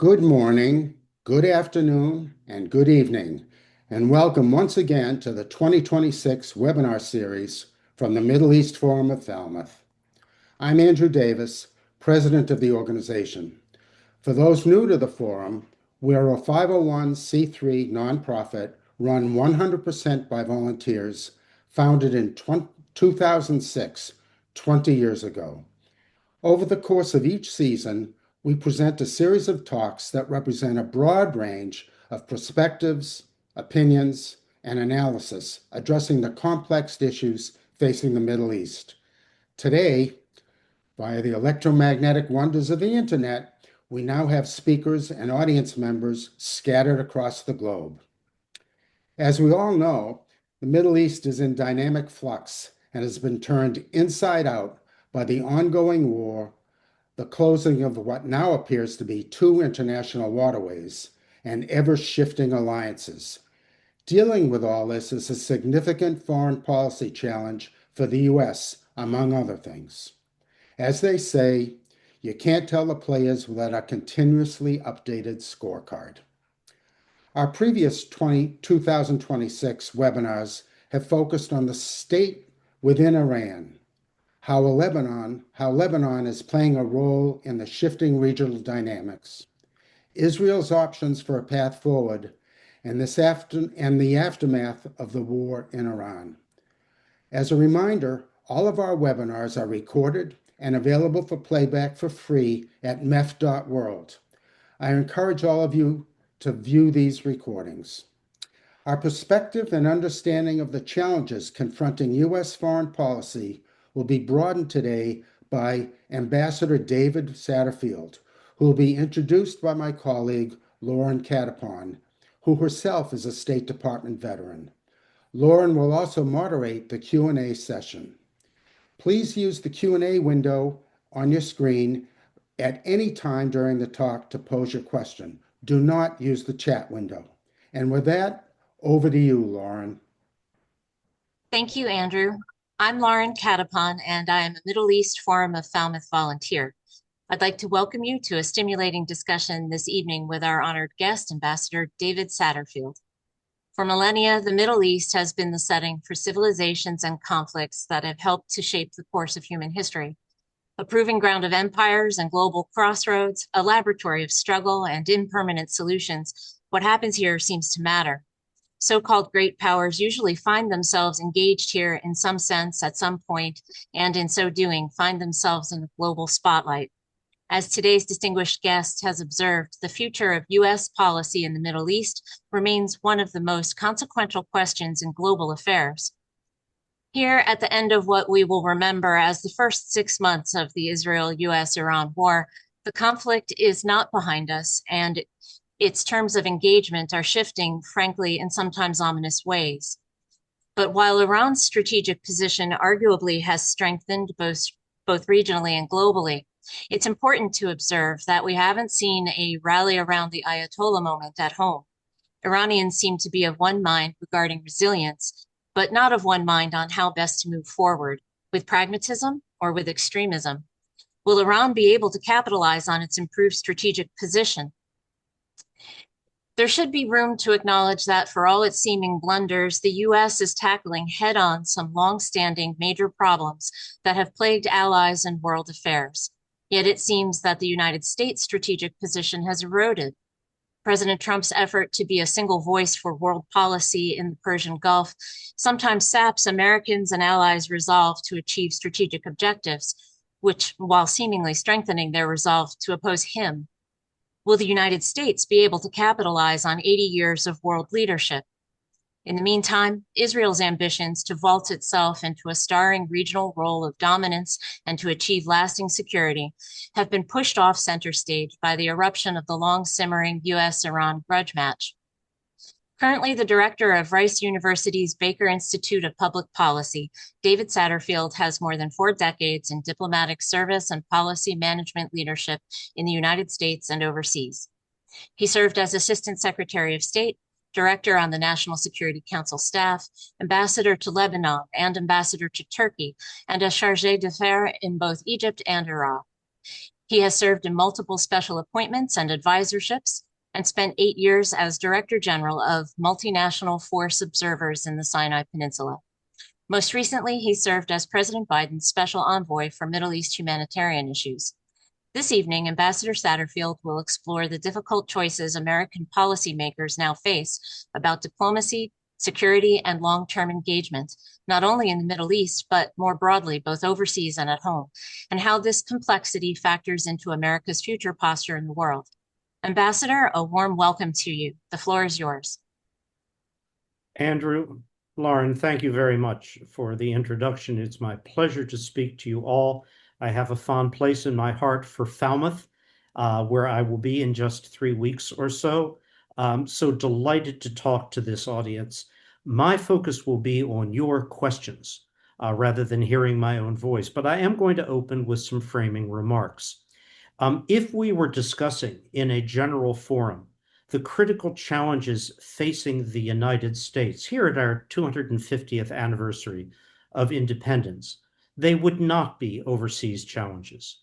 Good morning, good afternoon, and good evening, and welcome once again to the 2026 webinar series from the Middle East Forum of Falmouth. I'm Andrew Davis, president of the organization. For those new to the forum, we're a 501c3 nonprofit run 100% by volunteers, founded in 2006, 20 years ago. Over the course of each season, we present a series of talks that represent a broad range of perspectives, opinions, and analysis addressing the complex issues facing the Middle East. Today, via the electromagnetic wonders of the internet, we now have speakers and audience members scattered across the globe. As we all know, the Middle East is in dynamic flux and has been turned inside out by the ongoing war, the closing of what now appears to be two international waterways, and ever-shifting alliances. Dealing with all this is a significant foreign policy challenge for the U.S., among other things. As they say, you can't tell the players without a continuously updated scorecard. Our previous 2026 webinars have focused on the state within Iran, how Lebanon is playing a role in the shifting regional dynamics, Israel's options for a path forward, and the aftermath of the war in Iran. As a reminder, all of our webinars are recorded and available for playback for free at mef.world. I encourage all of you to view these recordings. Our perspective and understanding of the challenges confronting U.S. foreign policy will be broadened today by Ambassador David Satterfield, who will be introduced by my colleague, Lauren Catapon, who herself is a State Department veteran. Lauren will also moderate the Q&A session. Please use the Q&A window on your screen at any time during the talk to pose your question. Do not use the chat window. And with that, over to you, Lauren. Thank you, Andrew. I'm Lauren Catapon, and I am a Middle East Forum of Falmouth volunteer. I'd like to welcome you to a stimulating discussion this evening with our honored guest, Ambassador David Satterfield. For millennia, the Middle East has been the setting for civilizations and conflicts that have helped to shape the course of human history. A proving ground of empires and global crossroads, a laboratory of struggle and impermanent solutions, what happens here seems to matter. So-called great powers usually find themselves engaged here in some sense at some point, and in so doing, find themselves in the global spotlight. As today's distinguished guest has observed, the future of U.S. policy in the Middle East remains one of the most consequential questions in global affairs. Here at the end of what we will remember as the first 6 months of the Israel-U.S.-Iran war, the conflict is not behind us, and its terms of engagement are shifting, frankly, in sometimes ominous ways. But while Iran's strategic position arguably has strengthened both regionally and globally, it's important to observe that we haven't seen a rally around the Ayatollah moment at home. Iranians seem to be of one mind regarding resilience, but not of one mind on how best to move forward, with pragmatism or with extremism. Will Iran be able to capitalize on its improved strategic position? There should be room to acknowledge that for all its seeming blunders, the U.S. is tackling head-on some long-standing major problems that have plagued allies and world affairs. Yet it seems that the United States' strategic position has eroded. President Trump's effort to be a single voice for world policy in the Persian Gulf sometimes saps Americans' and allies' resolve to achieve strategic objectives, which, while seemingly strengthening their resolve to oppose him. Will the United States be able to capitalize on 80 years of world leadership? In the meantime, Israel's ambitions to vault itself into a starring regional role of dominance and to achieve lasting security have been pushed off center stage by the eruption of the long-simmering U.S.-Iran grudge match. Currently, the director of Rice University's Baker Institute of Public Policy, David Satterfield, has more than 4 decades in diplomatic service and policy management leadership in the United States and overseas. He served as Assistant Secretary of State, Director on the National Security Council staff, Ambassador to Lebanon and Ambassador to Turkey, and as Chargé d'Affaires in both Egypt and Iraq. He has served in multiple special appointments and advisorships and spent 8 years as Director General of Multinational Force Observers in the Sinai Peninsula. Most recently, he served as President Biden's Special Envoy for Middle East humanitarian issues. This evening, Ambassador Satterfield will explore the difficult choices American policymakers now face about diplomacy, security, and long-term engagement, not only in the Middle East, but more broadly, both overseas and at home, and how this complexity factors into America's future posture in the world. Ambassador, a warm welcome to you. The floor is yours. Andrew, Lauren, thank you very much for the introduction. It's my pleasure to speak to you all. I have a fond place in my heart for Falmouth, where I will be in just 3 weeks or so. So delighted to talk to this audience. My focus will be on your questions rather than hearing my own voice, but I am going to open with some framing remarks. If we were discussing in a general forum the critical challenges facing the United States here at our 250th anniversary of independence, they would not be overseas challenges.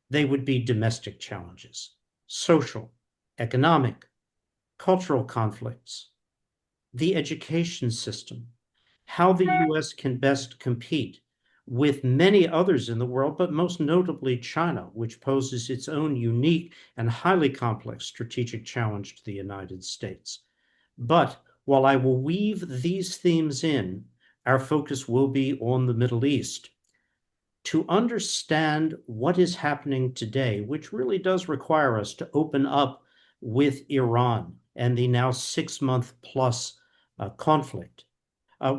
They would be domestic challenges, social, economic, cultural conflicts, the education system, how the U.S. can best compete with many others in the world, but most notably China, which poses its own unique and highly complex strategic challenge to the United States. But while I will weave these themes in, our focus will be on the Middle East. To understand what is happening today, which really does require us to open up with Iran and the now 6-month plus conflict,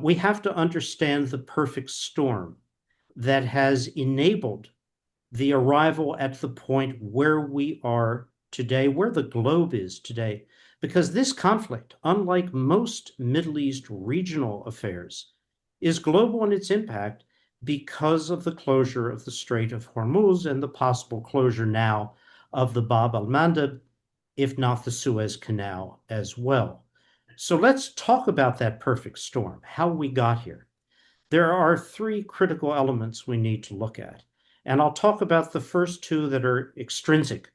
we have to understand the perfect storm that has enabled the arrival at the point where we are today, where the globe is today, because this conflict, unlike most Middle East regional affairs, is global in its impact because of the closure of the Strait of Hormuz and the possible closure now of the Bab al-Mandeb, if not the Suez Canal as well. So let's talk about that perfect storm, how we got here. There are 3 critical elements we need to look at, and I'll talk about the first 2 that are extrinsic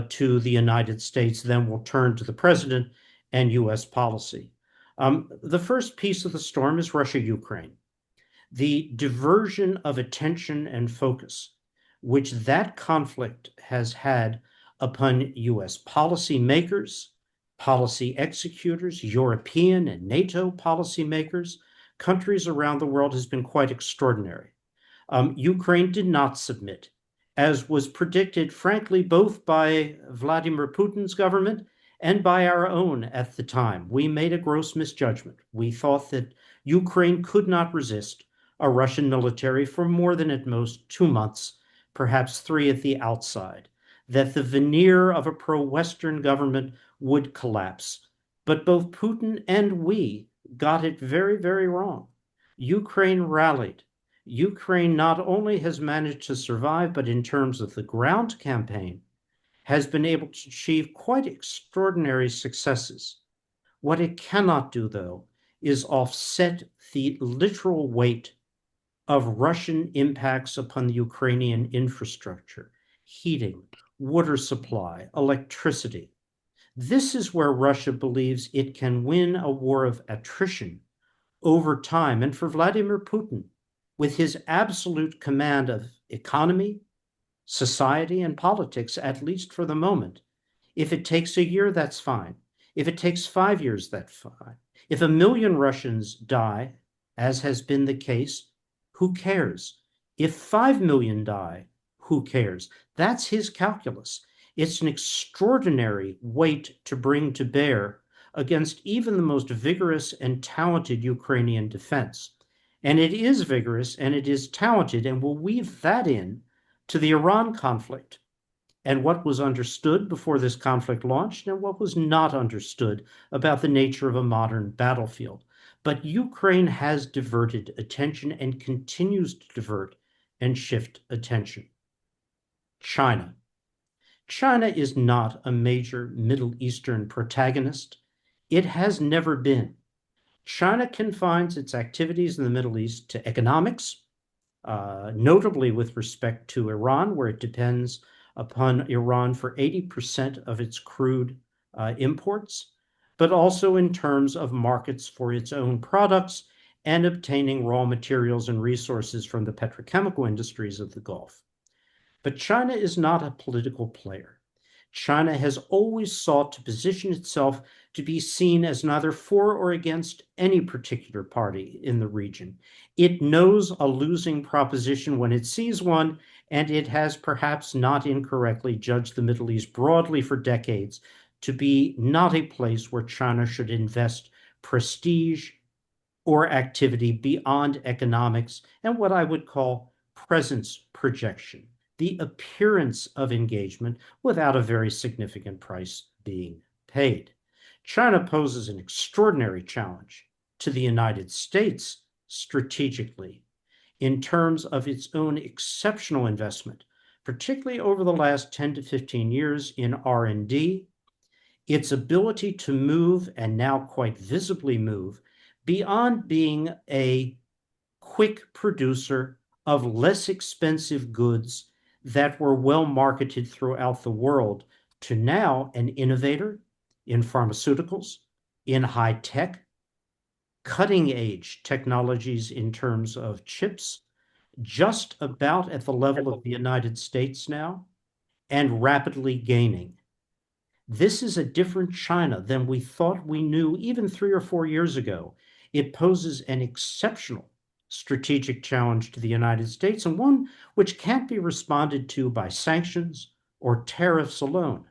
to the United States, then we'll turn to the president and U.S. policy. The first piece of the storm is Russia-Ukraine. The diversion of attention and focus which that conflict has had upon U.S. policymakers, policy executors, European and NATO policymakers, countries around the world has been quite extraordinary. Ukraine did not submit, as was predicted, frankly, both by Vladimir Putin's government and by our own at the time. We made a gross misjudgment. We thought that Ukraine could not resist a Russian military for more than at most 2 months, perhaps 3 at the outside, that the veneer of a pro-Western government would collapse. But both Putin and we got it very, very wrong. Ukraine rallied. Ukraine not only has managed to survive, but in terms of the ground campaign, has been able to achieve quite extraordinary successes. What it cannot do, though, is offset the literal weight of Russian impacts upon the Ukrainian infrastructure, heating, water supply, electricity. This is where Russia believes it can win a war of attrition over time. And for Vladimir Putin, with his absolute command of economy, society, and politics, at least for the moment, if it takes a year, that's fine. If it takes 5 years, that's fine. If 1 million Russians die, as has been the case, who cares? If 5 million die, who cares? That's his calculus. It's an extraordinary weight to bring to bear against even the most vigorous and talented Ukrainian defense. And it is vigorous and it is talented, and we'll weave that in to the Iran conflict and what was understood before this conflict launched and what was not understood about the nature of a modern battlefield. But Ukraine has diverted attention and continues to divert and shift attention. China. China is not a major Middle Eastern protagonist. It has never been. China confines its activities in the Middle East to economics, notably with respect to Iran, where it depends upon Iran for 80% of its crude imports, but also in terms of markets for its own products and obtaining raw materials and resources from the petrochemical industries of the Gulf. But China is not a political player. China has always sought to position itself to be seen as neither for or against any particular party in the region. It knows a losing proposition when it sees one, and it has perhaps not incorrectly judged the Middle East broadly for decades to be not a place where China should invest prestige or activity beyond economics and what I would call presence projection, the appearance of engagement without a very significant price being paid. China poses an extraordinary challenge to the United States strategically in terms of its own exceptional investment, particularly over the last 10 to 15 years in R&D, its ability to move, and now quite visibly move, beyond being a quick producer of less expensive goods that were well marketed throughout the world to now an innovator in pharmaceuticals, in high tech, cutting edge technologies in terms of chips, just about at the level of the United States now, and rapidly gaining. This is a different China than we thought we knew even 3 or 4 years ago. It poses an exceptional strategic challenge to the United States, and one which can't be responded to by sanctions or tariffs alone.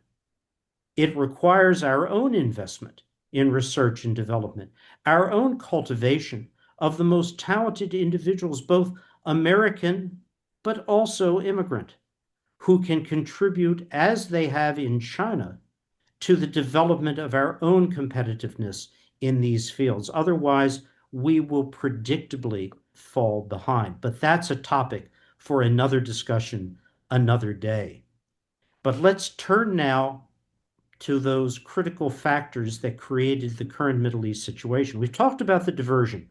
It requires our own investment in research and development, our own cultivation of the most talented individuals, both American but also immigrant, who can contribute, as they have in China, to the development of our own competitiveness in these fields. Otherwise, we will predictably fall behind. But that's a topic for another discussion, another day. But let's turn now to those critical factors that created the current Middle East situation. We've talked about the diversion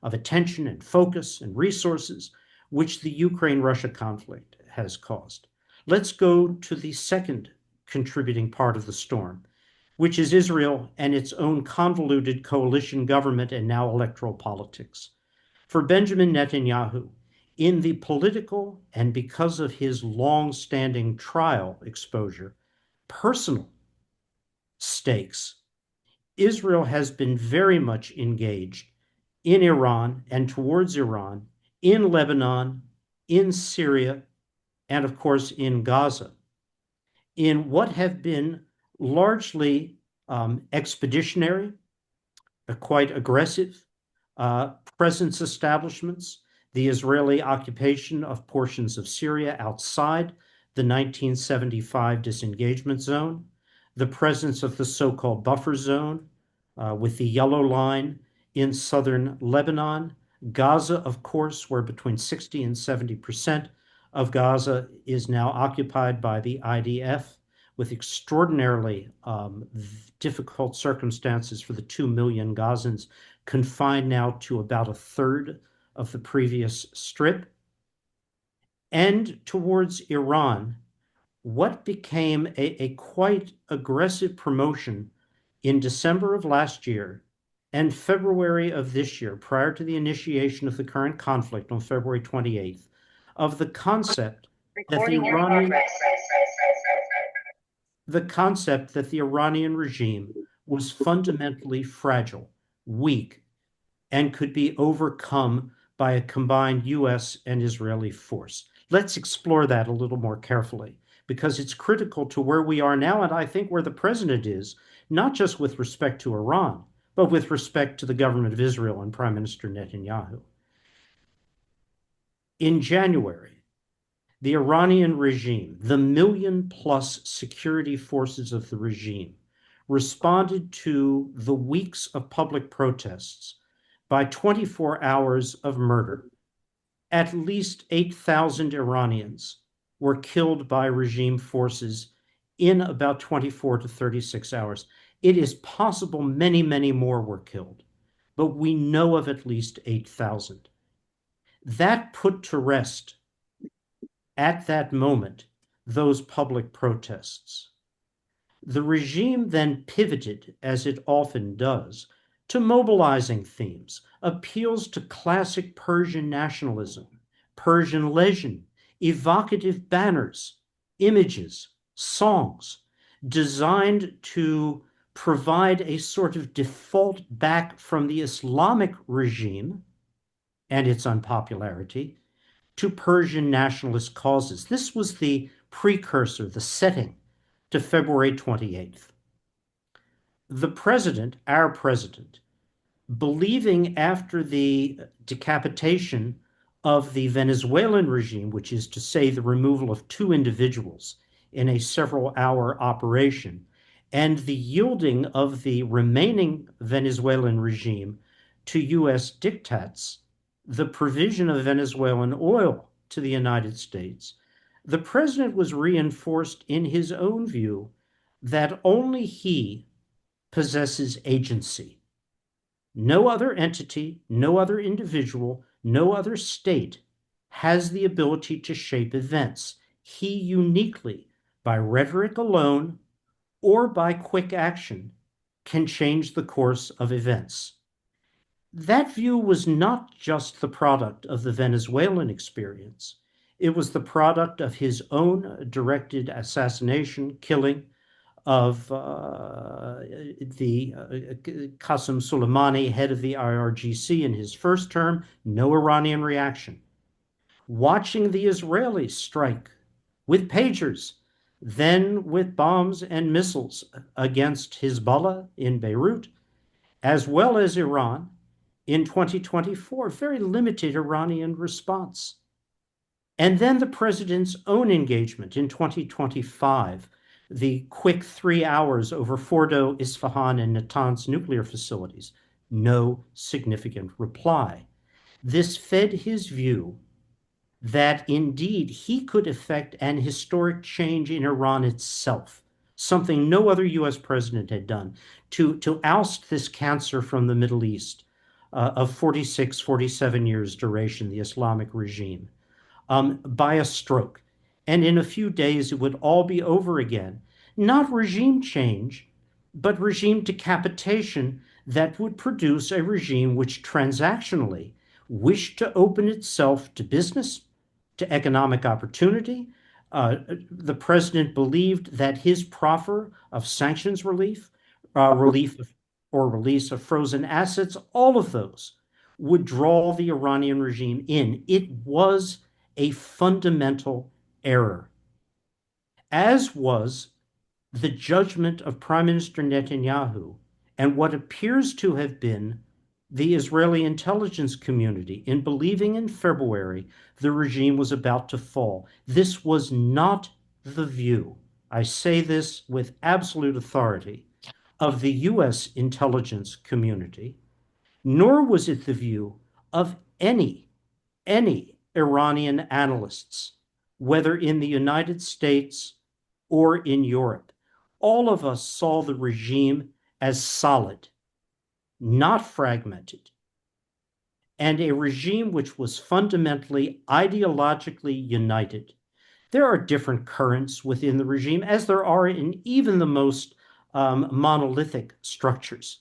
of attention and focus and resources, which the Ukraine-Russia conflict has caused. Let's go to the second contributing part of the storm, which is Israel and its own convoluted coalition government and now electoral politics. For Benjamin Netanyahu, in the political and because of his long-standing trial exposure, personal stakes, Israel has been very much engaged in Iran and towards Iran, in Lebanon, in Syria, and of course in Gaza, in what have been largely expeditionary, quite aggressive presence establishments, the Israeli occupation of portions of Syria outside the 1975 disengagement zone, the presence of the so-called buffer zone with the yellow line in southern Lebanon, Gaza, of course, where between 60 and 70% of Gaza is now occupied by the IDF, with extraordinarily difficult circumstances for the 2 million Gazans confined now to about a third of the previous strip, and towards Iran, what became a quite aggressive promotion in December of last year and February of this year, prior to the initiation of the current conflict on February 28th, of the concept that the Iranian regime was fundamentally fragile, weak, and could be overcome by a combined US and Israeli force. Let's explore that a little more carefully, because it's critical to where we are now, and I think where the president is, not just with respect to Iran, but with respect to the government of Israel and Prime Minister Netanyahu. In January, the Iranian regime, the million-plus security forces of the regime, responded to the weeks of public protests by 24 hours of murder. At least 8,000 Iranians were killed by regime forces in about 24 to 36 hours. It is possible many, many more were killed, but we know of at least 8,000. That put to rest at that moment those public protests. The regime then pivoted, as it often does, to mobilizing themes, appeals to classic Persian nationalism, Persian legend, evocative banners, images, songs, designed to provide a sort of default back from the Islamic regime and its unpopularity to Persian nationalist causes. This was the precursor, the setting to February 28th. The president, our president, believing after the decapitation of the Venezuelan regime, which is to say the removal of two individuals in a several-hour operation, and the yielding of the remaining Venezuelan regime to U.S. diktats, the provision of Venezuelan oil to the United States, the president was reinforced in his own view that only he possesses agency. No other entity, no other individual, no other state has the ability to shape events. He uniquely, by rhetoric alone or by quick action, can change the course of events. That view was not just the product of the Venezuelan experience. It was the product of his own directed assassination, killing of the Qasem Soleimani, head of the IRGC, in his first term. No Iranian reaction. Watching the Israelis strike with pagers, then with bombs and missiles against Hezbollah in Beirut, as well as Iran in 2024, very limited Iranian response. And then the president's own engagement in 2025, the quick 3 hours over Fordo, Isfahan, and Natanz nuclear facilities, no significant reply. This fed his view that indeed he could effect an historic change in Iran itself, something no other US president had done, to oust this cancer from the Middle East of 46, 47 years duration, the Islamic regime, by a stroke. And in a few days, it would all be over again. Not regime change, but regime decapitation that would produce a regime which transactionally wished to open itself to business, to economic opportunity. The president believed that his proffer of sanctions relief, release of frozen assets, all of those would draw the Iranian regime in. It was a fundamental error, as was the judgment of Prime Minister Netanyahu and what appears to have been the Israeli intelligence community in believing in February the regime was about to fall. This was not the view, I say this with absolute authority, of the US intelligence community, nor was it the view of any Iranian analysts, whether in the United States or in Europe. All of us saw the regime as solid, not fragmented, and a regime which was fundamentally ideologically united. There are different currents within the regime, as there are in even the most monolithic structures,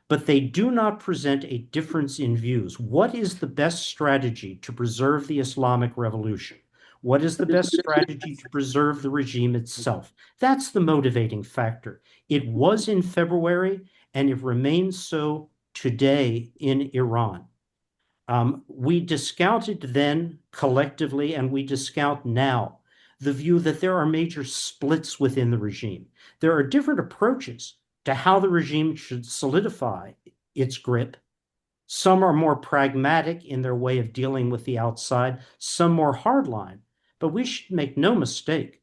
but they do not present a difference in views. What is the best strategy to preserve the Islamic revolution? What is the best strategy to preserve the regime itself? That's the motivating factor. It was in February, and it remains so today in Iran. We discounted then collectively, and we discount now, the view that there are major splits within the regime. There are different approaches to how the regime should solidify its grip. Some are more pragmatic in their way of dealing with the outside, some more hardline. But we should make no mistake,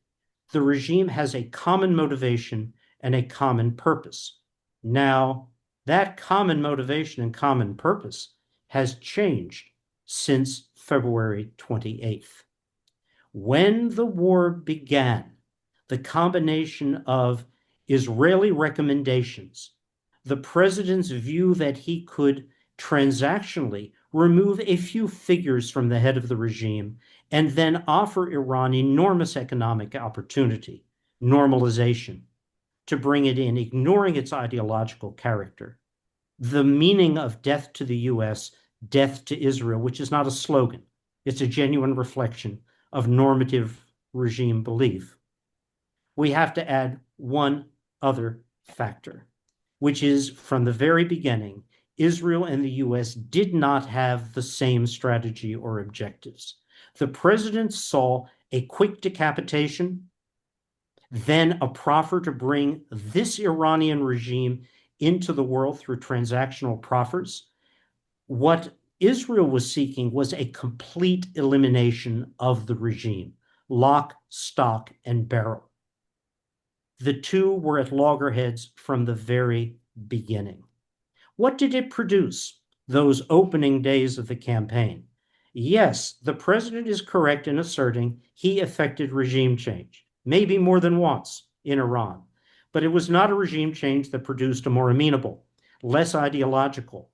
the regime has a common motivation and a common purpose. Now, that common motivation and common purpose has changed since February 28th. When the war began, the combination of Israeli recommendations, the president's view that he could transactionally remove a few figures from the head of the regime and then offer Iran enormous economic opportunity, normalization, to bring it in, ignoring its ideological character. The meaning of death to the U.S., death to Israel, which is not a slogan, it's a genuine reflection of normative regime belief. We have to add one other factor, which is from the very beginning, Israel and the U.S. did not have the same strategy or objectives. The president saw a quick decapitation, then a proffer to bring this Iranian regime into the world through transactional proffers. What Israel was seeking was a complete elimination of the regime, lock, stock, and barrel. The two were at loggerheads from the very beginning. What did it produce, those opening days of the campaign? Yes, the president is correct in asserting he effected regime change, maybe more than once in Iran, but it was not a regime change that produced a more amenable, less ideological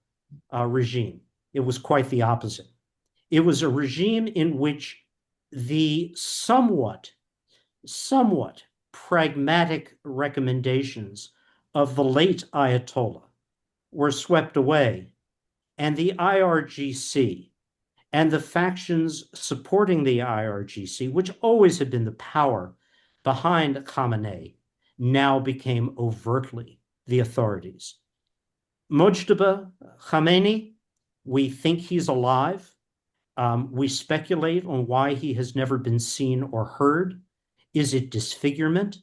regime. It was quite the opposite. It was a regime in which the somewhat pragmatic recommendations of the late Ayatollah were swept away, and the IRGC and the factions supporting the IRGC, which always had been the power behind Khamenei, now became overtly the authorities. Mojtaba Khamenei, we think he's alive. We speculate on why he has never been seen or heard. Is it disfigurement?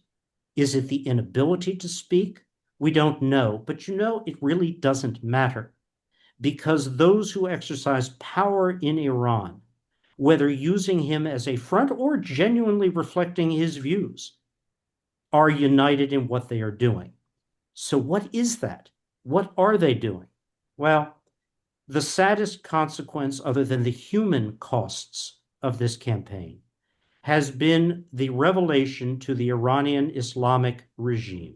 Is it the inability to speak? We don't know, but it really doesn't matter, because those who exercise power in Iran, whether using him as a front or genuinely reflecting his views, are united in what they are doing. So what is that? What are they doing? Well, the saddest consequence, other than the human costs of this campaign, has been the revelation to the Iranian Islamic regime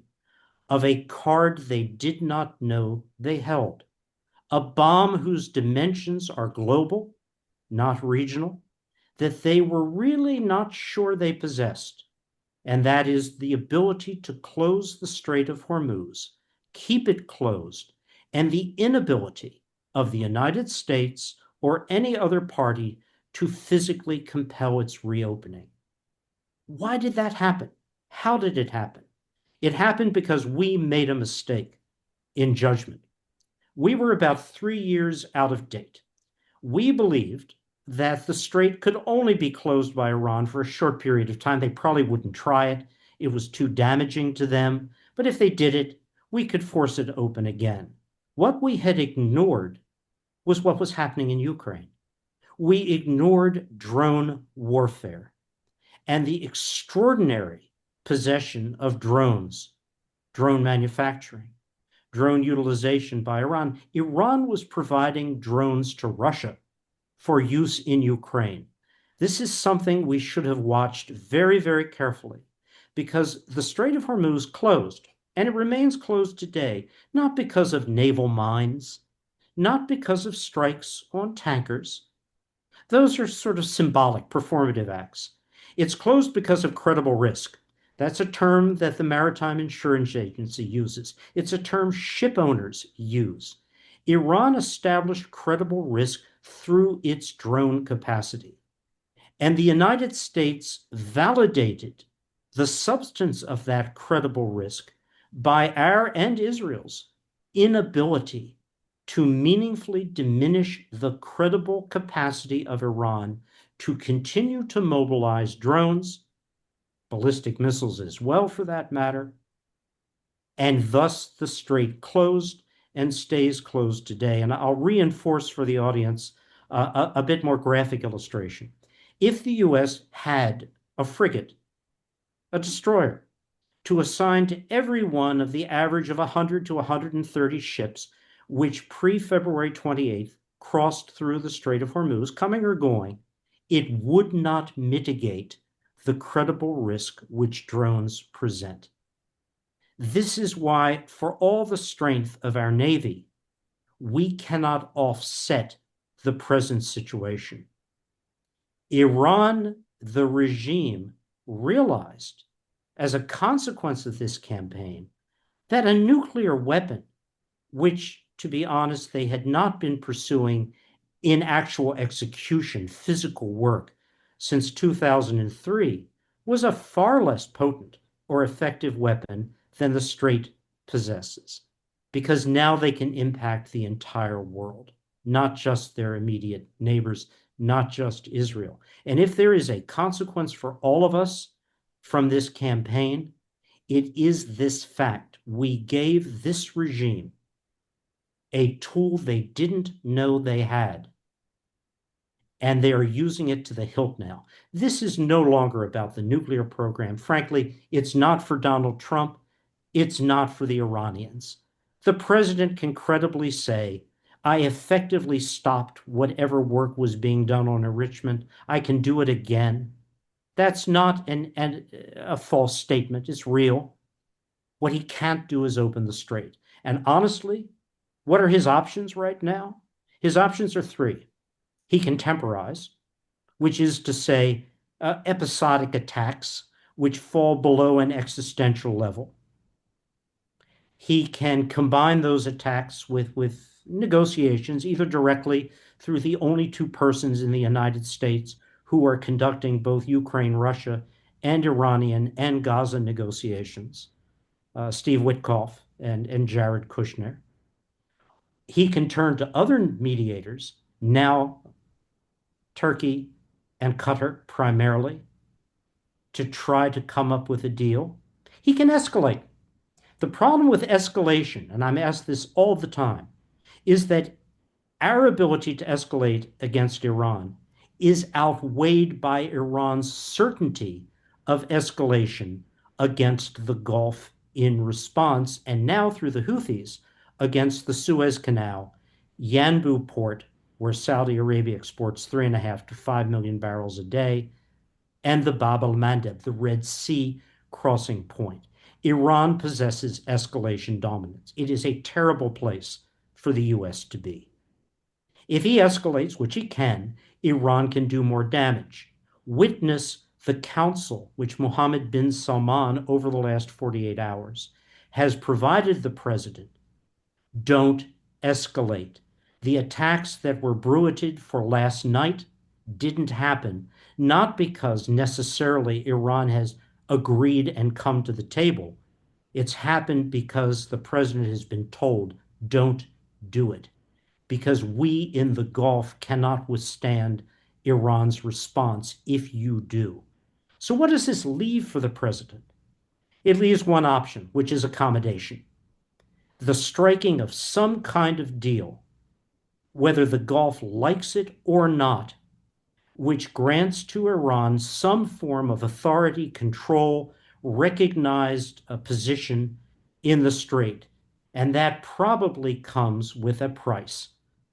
of a card they did not know they held, a bomb whose dimensions are global, not regional, that they were really not sure they possessed, and that is the ability to close the Strait of Hormuz, keep it closed, and the inability of the United States or any other party to physically compel its reopening. Why did that happen? How did it happen? It happened because we made a mistake in judgment. We were about 3 years out of date. We believed that the strait could only be closed by Iran for a short period of time. They probably wouldn't try it. It was too damaging to them. But if they did it, we could force it open again. What we had ignored was what was happening in Ukraine. We ignored drone warfare and the extraordinary possession of drones, drone manufacturing, drone utilization by Iran. Iran was providing drones to Russia for use in Ukraine. This is something we should have watched very, very carefully, because the Strait of Hormuz closed, and it remains closed today, not because of naval mines, not because of strikes on tankers. Those are sort of symbolic, performative acts. It's closed because of credible risk. That's a term that the Maritime Insurance Agency uses. It's a term ship owners use. Iran established credible risk through its drone capacity. And the United States validated the substance of that credible risk by our and Israel's inability to meaningfully diminish the credible capacity of Iran to continue to mobilize drones, ballistic missiles as well for that matter, and thus the strait closed and stays closed today. And I'll reinforce for the audience a bit more graphic illustration. If the U.S. had a frigate, a destroyer, to assign to every one of the average of 100 to 130 ships which pre-February 28th crossed through the Strait of Hormuz, coming or going, it would not mitigate the credible risk which drones present. This is why, for all the strength of our Navy, we cannot offset the present situation. Iran, the regime, realized as a consequence of this campaign that a nuclear weapon, which, to be honest, they had not been pursuing in actual execution, physical work, since 2003, was a far less potent or effective weapon than the Strait possesses, because now they can impact the entire world, not just their immediate neighbors, not just Israel. And if there is a consequence for all of us from this campaign, it is this fact. We gave this regime a tool they didn't know they had, and they are using it to the hilt now. This is no longer about the nuclear program. Frankly, it's not for Donald Trump. It's not for the Iranians. The president can credibly say, I effectively stopped whatever work was being done on enrichment. I can do it again. That's not a false statement. It's real. What he can't do is open the strait. And honestly, what are his options right now? His options are three. He can temporize, which is to say, episodic attacks which fall below an existential level. He can combine those attacks with negotiations, either directly through the only two persons in the United States who are conducting both Ukraine, Russia, and Iranian and Gaza negotiations, Steve Witkoff and Jared Kushner. He can turn to other mediators, now Turkey and Qatar primarily, to try to come up with a deal. He can escalate. The problem with escalation, and I'm asked this all the time, is that our ability to escalate against Iran is outweighed by Iran's certainty of escalation against the Gulf in response, and now through the Houthis, against the Suez Canal, Yanbu port, where Saudi Arabia exports 3.5 to 5 million barrels a day, and the Bab el-Mandeb, the Red Sea crossing point. Iran possesses escalation dominance. It is a terrible place for the U.S. to be. If he escalates, which he can, Iran can do more damage. Witness the counsel which Mohammed bin Salman, over the last 48 hours, has provided the president. Don't escalate. The attacks that were bruited for last night didn't happen, not because necessarily Iran has agreed and come to the table. It's happened because the president has been told, don't do it, because we in the Gulf cannot withstand Iran's response if you do. So what does this leave for the president? It leaves one option, which is accommodation. The striking of some kind of deal, whether the Gulf likes it or not, which grants to Iran some form of authority, control, recognized position in the strait. And that probably comes with a price,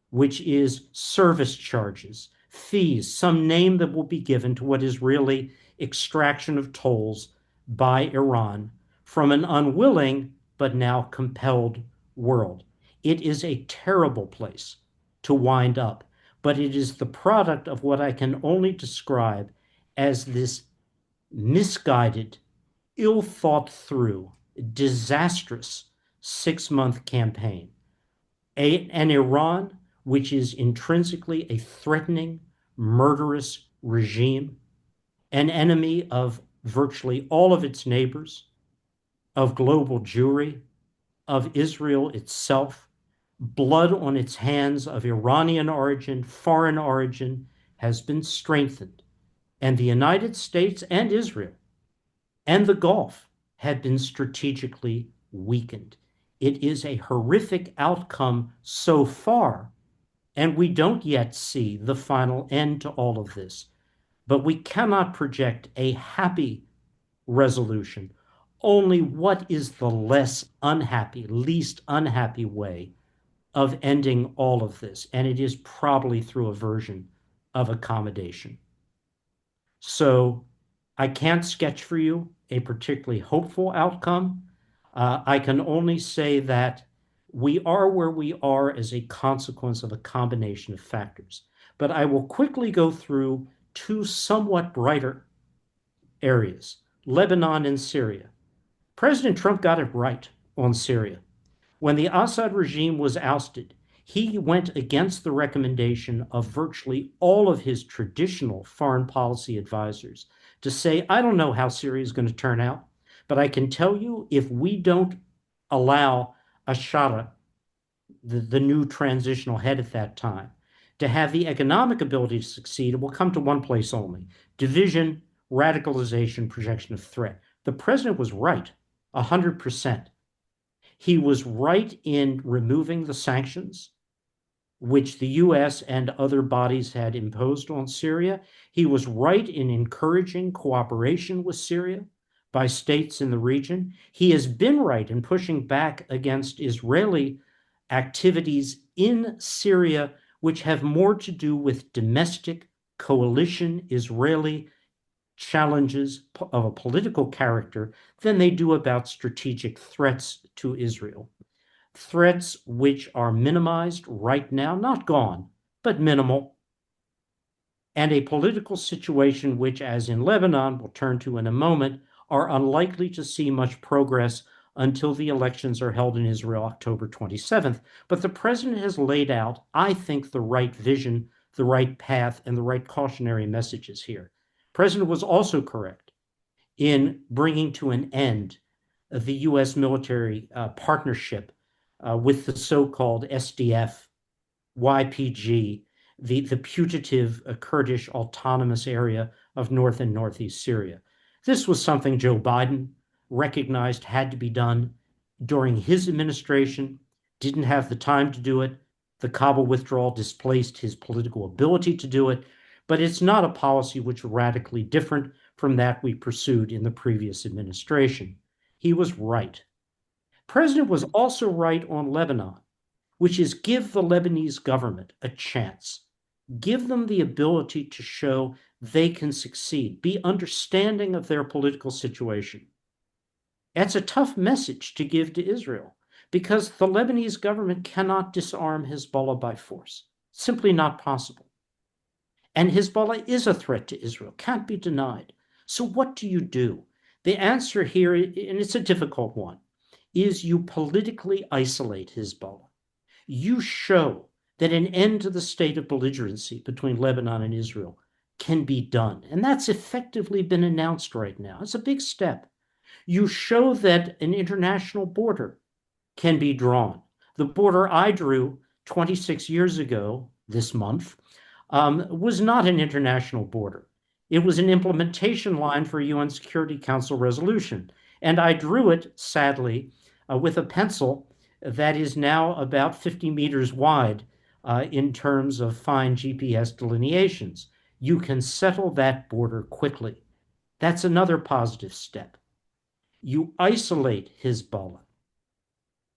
which is service charges, fees, some name that will be given to what is really extraction of tolls by Iran from an unwilling but now compelled world. It is a terrible place to wind up, but it is the product of what I can only describe as this misguided, ill thought through, disastrous 6-month campaign. An Iran which is intrinsically a threatening, murderous regime, an enemy of virtually all of its neighbors, of global Jewry, of Israel itself, blood on its hands of Iranian origin, foreign origin, has been strengthened. And the United States and Israel and the Gulf had been strategically weakened. It is a horrific outcome so far, and we don't yet see the final end to all of this. But we cannot project a happy resolution. Only what is the less unhappy, least unhappy way of ending all of this, and it is probably through a version of accommodation. So I can't sketch for you a particularly hopeful outcome. I can only say that we are where we are as a consequence of a combination of factors. But I will quickly go through two somewhat brighter areas, Lebanon and Syria. President Trump got it right on Syria. When the Assad regime was ousted, he went against the recommendation of virtually all of his traditional foreign policy advisors to say, I don't know how Syria is going to turn out, but I can tell you if we don't allow Ashara, the new transitional head at that time, to have the economic ability to succeed, it will come to one place only: division, radicalization, projection of threat. The president was right, 100%. He was right in removing the sanctions which the US and other bodies had imposed on Syria. He was right in encouraging cooperation with Syria by states in the region. He has been right in pushing back against Israeli activities in Syria, which have more to do with domestic coalition Israeli challenges of a political character than they do about strategic threats to Israel. Threats which are minimized right now, not gone, but minimal, and a political situation which, as in Lebanon, we'll turn to in a moment, are unlikely to see much progress until the elections are held in Israel October 27th. But the president has laid out, I think, the right vision, the right path, and the right cautionary messages here. The president was also correct in bringing to an end the U.S. military partnership with the so-called SDF, YPG, the putative Kurdish autonomous area of North and Northeast Syria. This was something Joe Biden recognized had to be done during his administration, didn't have the time to do it. The Kabul withdrawal displaced his political ability to do it, but it's not a policy which is radically different from that we pursued in the previous administration. He was right. President was also right on Lebanon, which is give the Lebanese government a chance. Give them the ability to show they can succeed, be understanding of their political situation. That's a tough message to give to Israel because the Lebanese government cannot disarm Hezbollah by force. Simply not possible. And Hezbollah is a threat to Israel, can't be denied. So what do you do? The answer here, and it's a difficult one, is you politically isolate Hezbollah. You show that an end to the state of belligerency between Lebanon and Israel can be done. And that's effectively been announced right now. It's a big step. You show that an international border can be drawn. The border I drew 26 years ago this month was not an international border. It was an implementation line for a UN Security Council resolution. And I drew it, sadly, with a pencil that is now about 50 meters wide in terms of fine GPS delineations. You can settle that border quickly. That's another positive step. You isolate Hezbollah.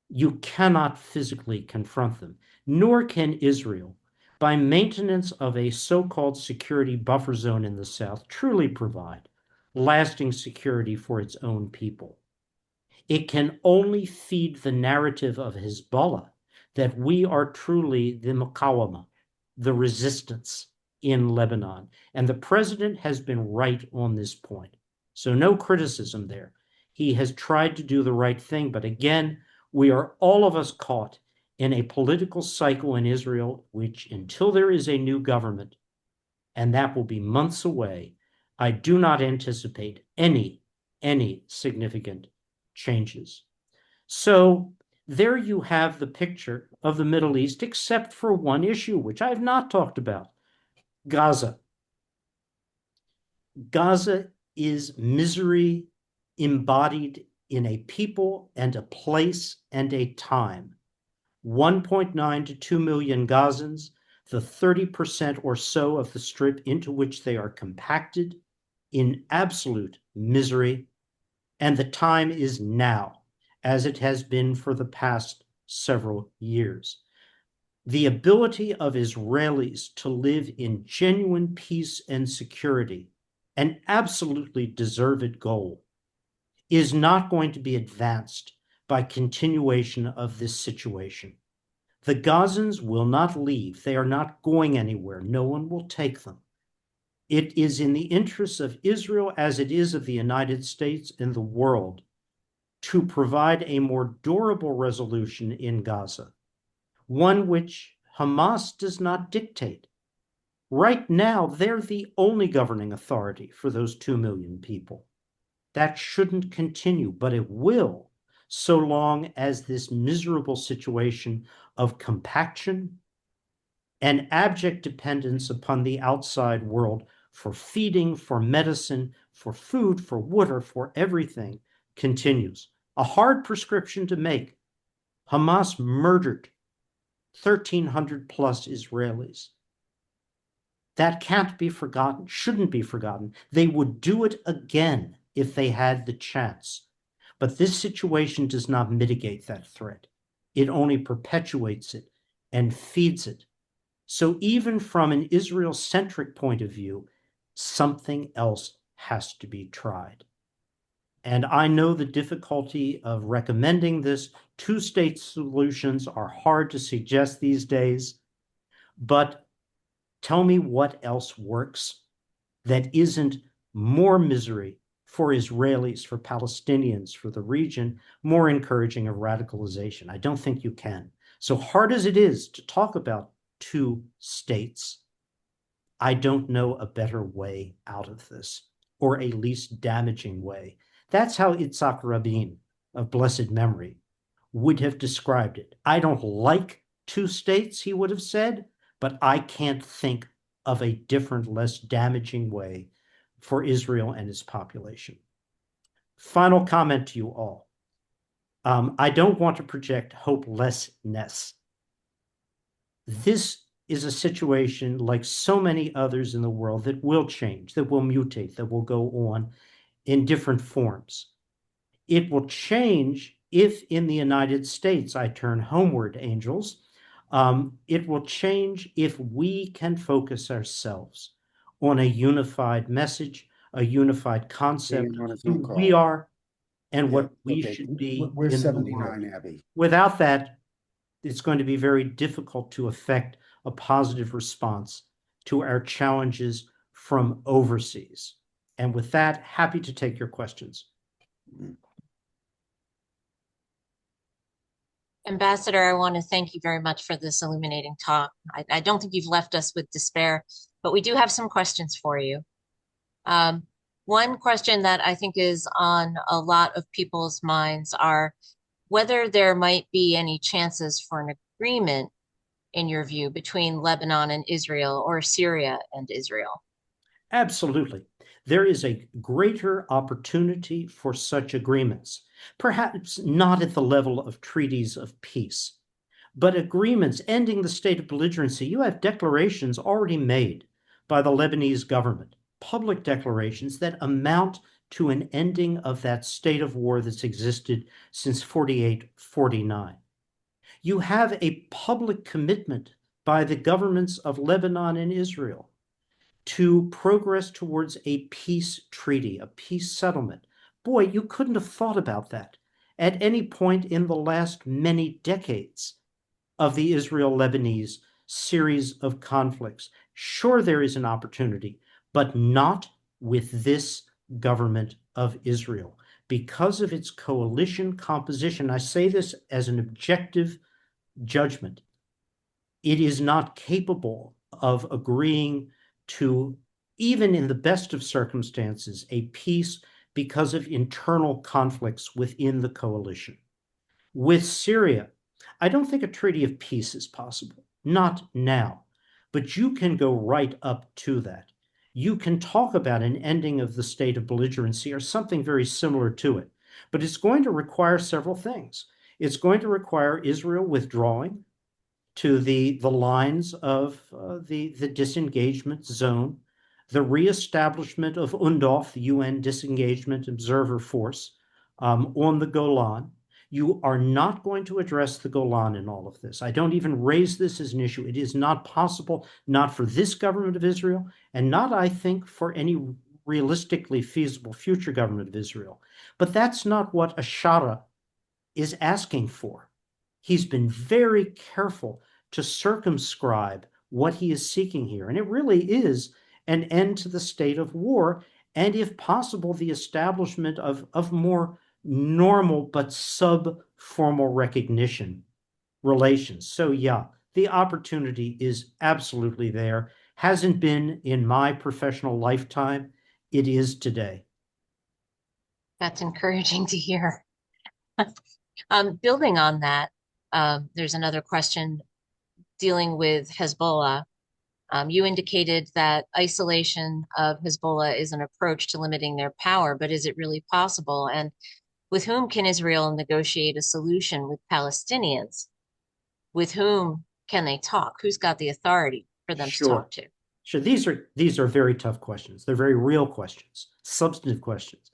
You cannot physically confront them, nor can Israel, by maintenance of a so-called security buffer zone in the south, truly provide lasting security for its own people. It can only feed the narrative of Hezbollah that we are truly the Muqawama, the resistance in Lebanon. And the president has been right on this point. So no criticism there. He has tried to do the right thing. But again, we are all of us caught in a political cycle in Israel, which until there is a new government, and that will be months away, I do not anticipate any significant changes. So there you have the picture of the Middle East, except for one issue, which I have not talked about: Gaza. Gaza is misery embodied in a people and a place and a time. 1.9 to 2 million Gazans, the 30% or so of the strip into which they are compacted in absolute misery. And the time is now, as it has been for the past several years. The ability of Israelis to live in genuine peace and security, an absolutely deserved goal, is not going to be advanced by continuation of this situation. The Gazans will not leave. They are not going anywhere. No one will take them. It is in the interests of Israel, as it is of the United States and the world, to provide a more durable resolution in Gaza, one which Hamas does not dictate. Right now, they're the only governing authority for those 2 million people. That shouldn't continue, but it will, so long as this miserable situation of compaction and abject dependence upon the outside world for feeding, for medicine, for food, for water, for everything continues. A hard prescription to make. Hamas murdered 1,300 plus Israelis. That can't be forgotten, shouldn't be forgotten. They would do it again if they had the chance. But this situation does not mitigate that threat. It only perpetuates it and feeds it. So even from an Israel-centric point of view, something else has to be tried. And I know the difficulty of recommending this. Two-state solutions are hard to suggest these days, but tell me what else works that isn't more misery for Israelis, for Palestinians, for the region, more encouraging of radicalization. I don't think you can. So hard as it is to talk about two states, I don't know a better way out of this, or a least damaging way. That's how Yitzhak Rabin, of blessed memory, would have described it. I don't like two states, he would have said, but I can't think of a different, less damaging way for Israel and its population. Final comment to you all. I don't want to project hopelessness. This is a situation like so many others in the world that will change, that will mutate, that will go on in different forms. It will change if in the United States, I turn homeward, angels, it will change if we can focus ourselves on a unified message, a unified concept of who we are and what we should be We're in the 79, world. Abby. Without that, it's going to be very difficult to effect a positive response to our challenges from overseas. And with that, happy to take your questions. Ambassador, I want to thank you very much for this illuminating talk. I don't think you've left us with despair, but we do have some questions for you. One question that I think is on a lot of people's minds are whether there might be any chances for an agreement, in your view, between Lebanon and Israel or Syria and Israel. Absolutely. There is a greater opportunity for such agreements, perhaps not at the level of treaties of peace, but agreements ending the state of belligerency. You have declarations already made by the Lebanese government, public declarations that amount to an ending of that state of war that's existed since 48-49. You have a public commitment by the governments of Lebanon and Israel to progress towards a peace treaty, a peace settlement. Boy, you couldn't have thought about that at any point in the last many decades of the Israel-Lebanese series of conflicts. Sure, there is an opportunity, but not with this government of Israel. Because of its coalition composition, I say this as an objective judgment, it is not capable of agreeing to, even in the best of circumstances, a peace because of internal conflicts within the coalition. With Syria, I don't think a treaty of peace is possible, not now, but you can go right up to that. You can talk about an ending of the state of belligerency or something very similar to it, but it's going to require several things. It's going to require Israel withdrawing to the lines of the disengagement zone, the reestablishment of UNDOF, the UN Disengagement Observer Force, on the Golan. You are not going to address the Golan in all of this. I don't even raise this as an issue. It is not possible, not for this government of Israel, and not, I think, for any realistically feasible future government of Israel. But that's not what Ashara is asking for. He's been very careful to circumscribe what he is seeking here. And it really is an end to the state of war, and if possible, the establishment of more normal but sub-formal recognition relations. So yeah, the opportunity is absolutely there. Hasn't been in my professional lifetime. It is today. That's encouraging to hear. Building on that, there's another question dealing with Hezbollah. You indicated that isolation of Hezbollah is an approach to limiting their power, but is it really possible? And with whom can Israel negotiate a solution with Palestinians? With whom can they talk? Who's got the authority for them to Sure. talk to? Sure. These are very tough questions. They're very real questions, substantive questions.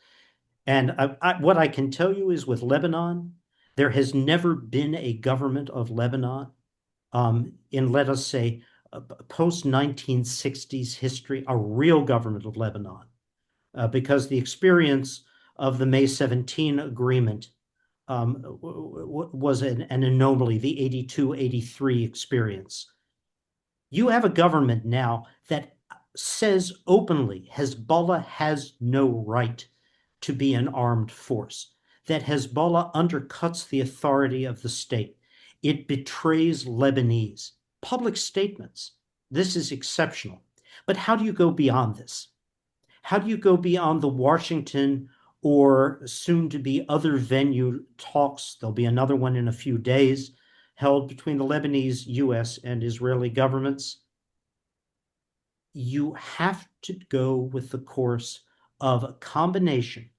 And what I can tell you is with Lebanon, there has never been a government of Lebanon in, let us say, post-1960s history, a real government of Lebanon, because the experience of the May 17 agreement was an anomaly, the 82-83 experience. You have a government now that says openly Hezbollah has no right to be an armed force, that Hezbollah undercuts the authority of the state. It betrays Lebanese. Public statements. This is exceptional. But how do you go beyond this? How do you go beyond the Washington or soon to be other venue talks? There'll be another one in a few days held between the Lebanese, US, and Israeli governments. You have to go with the course of a combination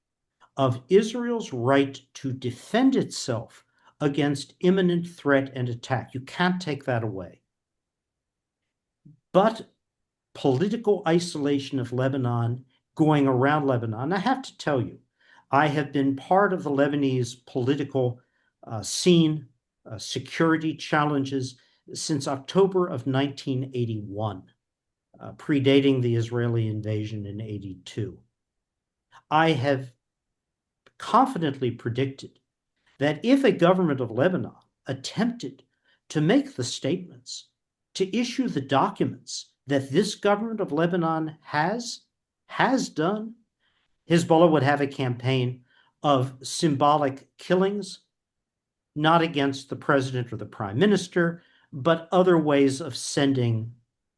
of Israel's right to defend itself against imminent threat and attack. You can't take that away. But political isolation of Lebanon, going around Lebanon. I have to tell you, I have been part of the Lebanese political scene, security challenges since October of 1981, predating the Israeli invasion in 82. I have confidently predicted that if a government of Lebanon attempted to make the statements, to issue the documents that this government of Lebanon has done, Hezbollah would have a campaign of symbolic killings, not against the president or the prime minister, but other ways of sending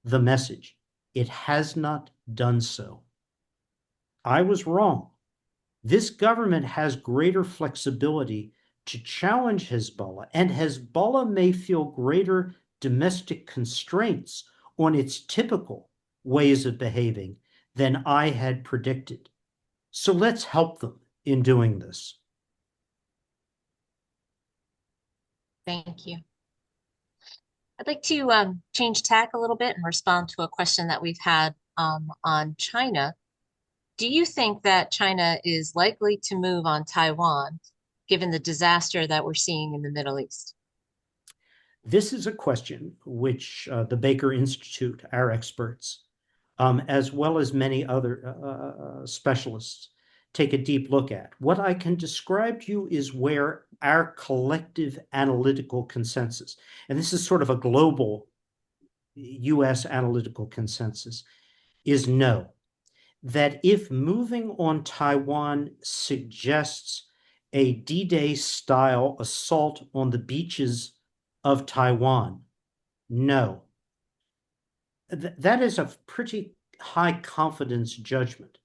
the message. It has not done so. I was wrong. This government has greater flexibility to challenge Hezbollah, and Hezbollah may feel greater domestic constraints on its typical ways of behaving than I had predicted. So let's help them in doing this. Thank you. I'd like to change tack a little bit and respond to a question that we've had on China. Do you think that China is likely to move on Taiwan, given the disaster that we're seeing in the Middle East? This is a question which the Baker Institute, our experts, as well as many other specialists, take a deep look at. What I can describe to you is where our collective analytical consensus, and this is sort of a global US analytical consensus, is no. That if moving on Taiwan suggests a D-Day style assault on the beaches of Taiwan, no. That is a pretty high confidence judgment.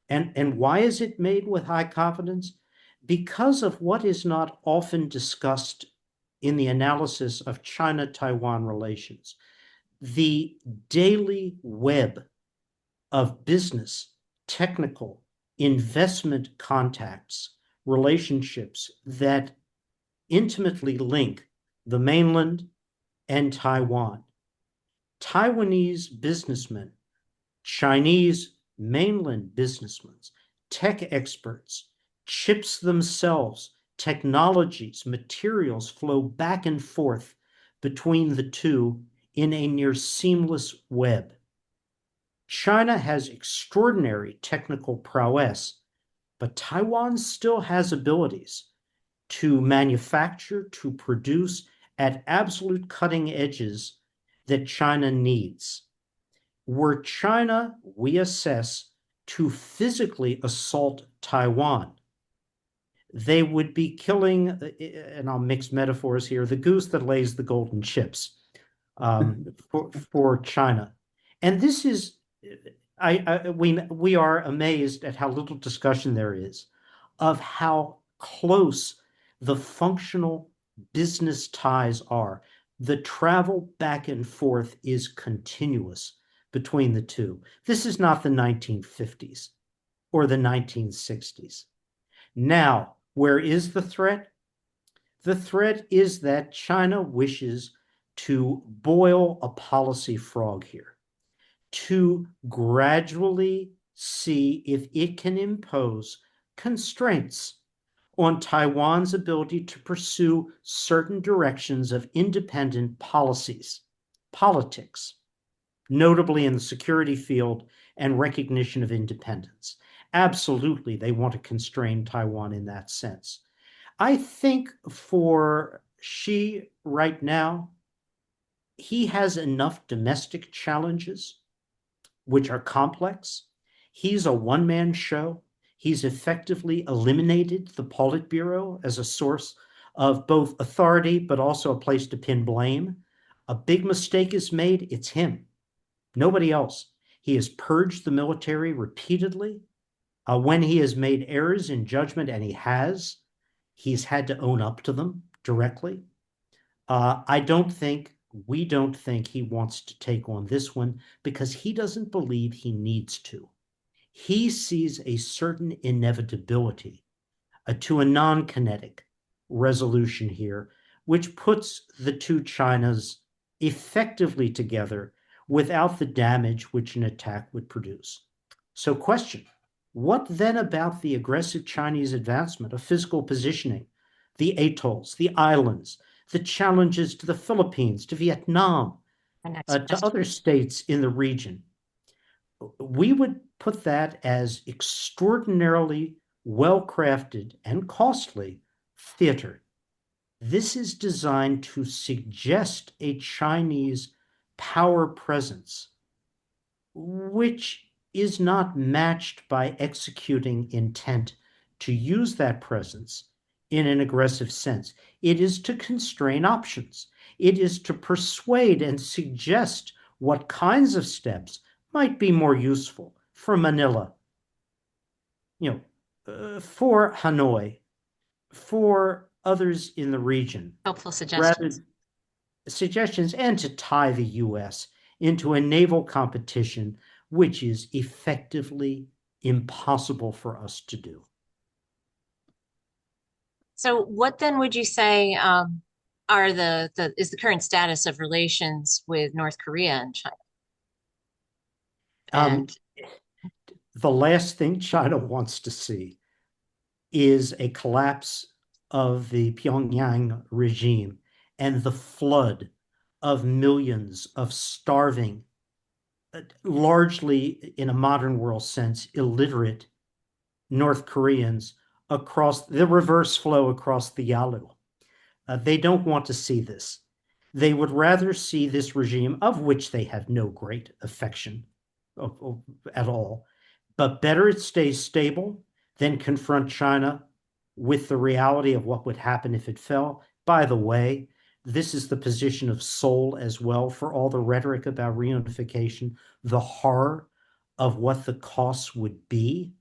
And why is it made with high confidence? Because of what is not often discussed in the analysis of China-Taiwan relations. The daily web of business, technical, investment contacts, relationships that intimately link the mainland and Taiwan. Taiwanese businessmen, Chinese mainland businessmen, tech experts, chips themselves, technologies, materials flow back and forth between the two in a near seamless web. China has extraordinary technical prowess, but Taiwan still has abilities to manufacture, to produce at absolute cutting edges that China needs. Were China, we assess, to physically assault Taiwan, they would be killing, and I'll mix metaphors here, the goose that lays the golden chips for China. And this is, we are amazed at how little discussion there is of how close the functional business ties are. The travel back and forth is continuous between the two. This is not the 1950s or the 1960s. Now, where is the threat? The threat is that China wishes to boil a policy frog here, to gradually see if it can impose constraints on Taiwan's ability to pursue certain directions of independent politics, notably in the security field and recognition of independence. Absolutely, they want to constrain Taiwan in that sense. I think for Xi right now, he has enough domestic challenges, which are complex. He's a one-man show. He's effectively eliminated the Politburo as a source of both authority, but also a place to pin blame. A big mistake is made, it's him, nobody else. He has purged the military repeatedly. When he has made errors in judgment, and he's had to own up to them directly. We don't think he wants to take on this one because he doesn't believe he needs to. He sees a certain inevitability to a non-kinetic resolution here, which puts the two Chinas effectively together without the damage which an attack would produce. So question, what then about the aggressive Chinese advancement of physical positioning, the atolls, the islands, the challenges to the Philippines, to Vietnam, to other states in the region? We would put that as extraordinarily well-crafted and costly theater. This is designed to suggest a Chinese power presence, which is not matched by executing intent to use that presence in an aggressive sense. It is to constrain options. It is to persuade and suggest what kinds of steps might be more useful for Manila, for Hanoi, for others in the region. Helpful suggestions. Suggestions, and to tie the U.S. into a naval competition which is effectively impossible for us to do. So what then would you say is the current status of relations with North Korea and China? And the last thing China wants to see is a collapse of the Pyongyang regime and the flood of millions of starving, largely in a modern world sense, illiterate North Koreans across the reverse flow across the Yalu. They don't want to see this. They would rather see this regime, of which they have no great affection at all, but better it stays stable than confront China with the reality of what would happen if it fell. By the way, this is the position of Seoul as well, for all the rhetoric about reunification, the horror of what the costs would be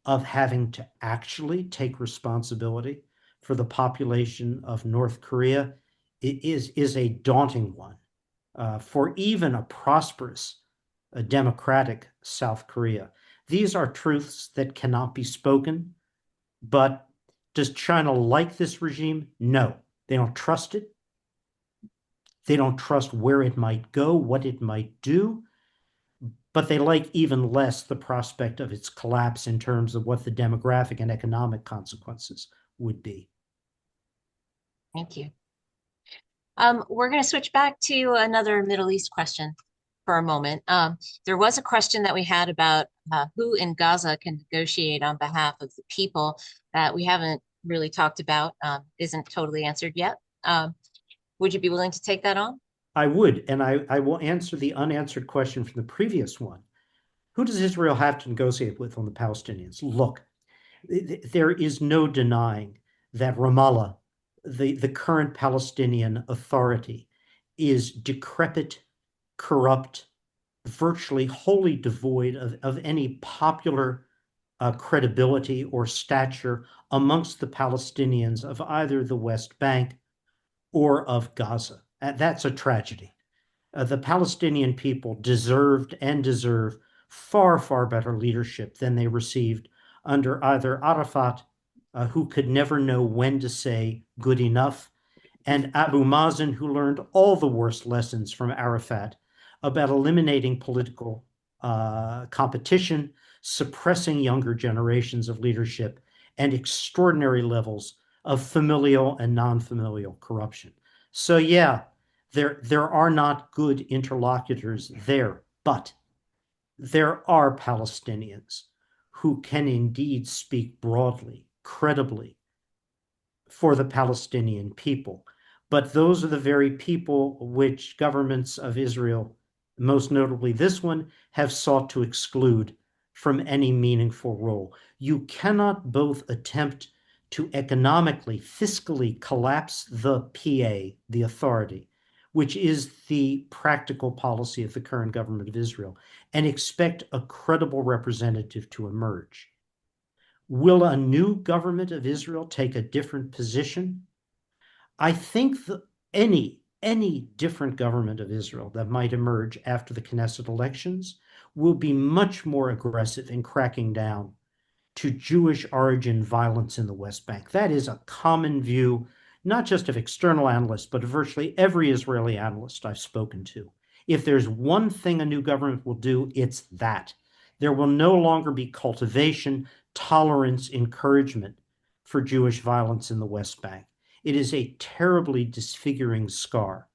of having to actually take responsibility for the population of North Korea. It is a daunting one for even a prosperous, a democratic South Korea. These are truths that cannot be spoken, but does China like this regime? No, they don't trust it. They don't trust where it might go, what it might do, but they like even less the prospect of its collapse in terms of what the demographic and economic consequences would be. Thank you. We're going to switch back to another Middle East question for a moment. There was a question that we had about who in Gaza can negotiate on behalf of the people that we haven't really talked about, isn't totally answered yet. Would you be willing to take that on? I would, and I will answer the unanswered question from the previous one. Who does Israel have to negotiate with on the Palestinians? Look, there is no denying that Ramallah, the current Palestinian Authority, is decrepit, corrupt, virtually wholly devoid of any popular credibility or stature amongst the Palestinians of either the West Bank or of Gaza. That's a tragedy. The Palestinian people deserved and deserve far, far better leadership than they received under either Arafat, who could never know when to say good enough, and Abu Mazen, who learned all the worst lessons from Arafat about eliminating political competition, suppressing younger generations of leadership, and extraordinary levels of familial and non-familial corruption. So yeah, there are not good interlocutors there, but there are Palestinians who can indeed speak broadly, credibly for the Palestinian people. But those are the very people which governments of Israel, most notably this one, have sought to exclude from any meaningful role. You cannot both attempt to economically, fiscally collapse the PA, the authority, which is the practical policy of the current government of Israel, and expect a credible representative to emerge. Will a new government of Israel take a different position? I think that any different government of Israel that might emerge after the Knesset elections will be much more aggressive in cracking down to Jewish origin violence in the West Bank. That is a common view, not just of external analysts, but of virtually every Israeli analyst I've spoken to. If there's one thing a new government will do, it's that. There will no longer be cultivation, tolerance, encouragement for Jewish violence in the West Bank. It is a terribly disfiguring scar,